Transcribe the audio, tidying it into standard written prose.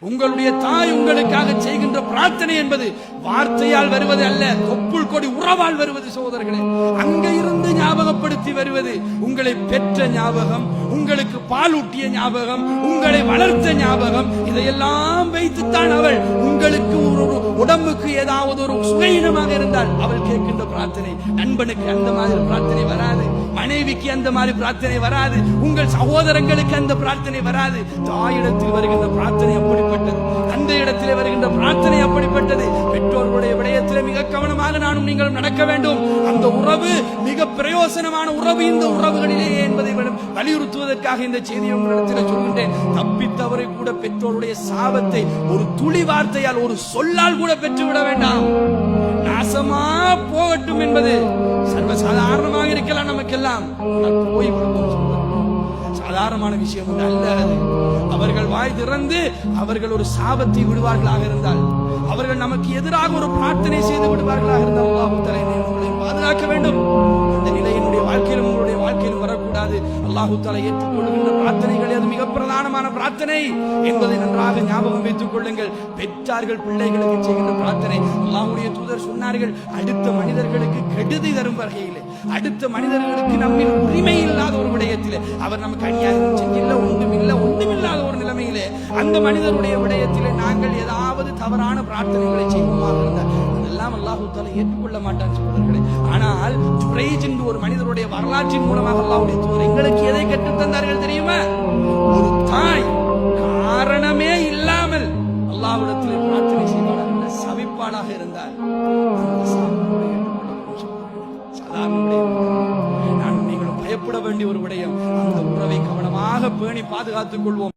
உங்களுடைய தாய் உங்களுக்காக செய்கின்ற பிரார்த்தனை என்பது வார்த்தையால் வருவது அல்ல, தொப்புள் கொடி உறவால் வருவது. சகோதரர்களே, அங்க இருந்து ஞாபகப்படுத்தி வருவது உங்களை பெற்ற ஞாபகம், உங்களுக்கு பாலூட்டிய ஞாபகம், உங்களை வளர்த்த ஞாபகம். இதையெல்லாம் வைத்துத்தான் அவள் உங்களுக்கு ஒரு உடம்புக்கு ஏதாவது ஒரு சுகையினமாக இருந்தால் அவள் கேட்கின்ற பிரார்த்தனை. நண்பனுக்கு அந்த மாதிரி பிரார்த்தனை வராது, மனைவிக்கு அந்த மாதிரி பிரார்த்தனை வராது, உங்கள் சகோதரங்களுக்கு அந்த பிரார்த்தனை வராது. தாயிடத்தில் வருகின்ற பிரார்த்தனை அப்படிப்பட்டது, தந்தை இடத்திலே வருகின்ற பிரார்த்தனை அப்படிப்பட்டது. பெற்றோர்களுடைய விடயத்திலே மிக கவனமாக நானும் நீங்களும் நடக்க வேண்டும். அந்த உறவு மிக பிரயோசனமான உறவு இந்த உறவுகளிலேயே என்பதை வலியுறுத்துவதற்காக இந்த செய்தியை உங்களிடத்தில் சொல்கின்றேன். தப்பித்தவரை கூட பெற்றோருடைய சாபத்தை ஒரு துளி வார்த்தையால், ஒரு சொல்லால் கூட பெற்றுவிட வேண்டாம். நாசமா போகட்டும் என்பது சர்வசாதாரணமாக இருக்கலாம் நமக்கெல்லாம். போய் சாதாரணமான விஷயம் அல்ல. அவர்கள் வாய் திறந்து அவர்கள் ஒரு சாபத்தை விடுவார்களாக இருந்தால், அவர்கள் நமக்கு எதிராக ஒரு பிரார்த்தனை செய்து விடுவார்களாக இருந்தால், அல்லாஹ் தஆலா உங்களை பாதுகாக்க வேண்டும். அந்த நிலை என்னுடைய வாழ்க்கையிலும் உங்களுடைய வாழ்க்கையிலும் வரக்கூடாது. அல்லாஹ் தஆலா ஏற்றுக்கொள்கின்ற பிரார்த்தனைகள் அது மிக பிரதானமான பிரார்த்தனை என்பதை நன்றாக ஞாபகம் வைத்துக் கொள்ளுங்கள். பெற்றார்கள் பிள்ளைகளுக்கு செய்கின்ற பிரார்த்தனை, அல்லாஹ்வுடைய தூதர் சொன்னார்கள், அடுத்த மனிதர்களுக்கு கெடுதி தரும் வகையிலே, அடுத்த மனிதர்களுக்கு நம்மில் உரிமை இல்லாத ஒரு விடயத்திலே, அவர் நமக்கு அநியாயம் செஞ்சில்ல, ஒன்றுமில்லாத ஒரு நிலைமையிலே அந்த மனிதருடைய விடயத்திலே நாங்கள் ஏதாவது தவறான பிரார்த்தனைகளை செய்வோமாக இருந்தால் அதெல்லாம் அல்லாஹ் தஆலா ஏற்றுக்கொள்ள மாட்டான் சகோதரர்களே. ஆனால் ஜுரைஜ் என்ற ஒரு மனிதருடைய வரலாற்றின் மூலமாக அல்லாஹ்வுடைய தூதர் எங்களுக்கு எதை கற்றுத் தந்தார்கள் தெரியுமா? ஒரு தாய் காரணமே இல்லாமல் அல்லாஹ்விடத்திலே பிரார்த்தனை செய்வாளாக, சபிப்பாளாக இருந்தால் நான் நீங்களும் பயப்பட வேண்டிய ஒரு விடயம். அந்த உறவை கவனமாக பேணி பாதுகாத்துக் கொள்வோம்.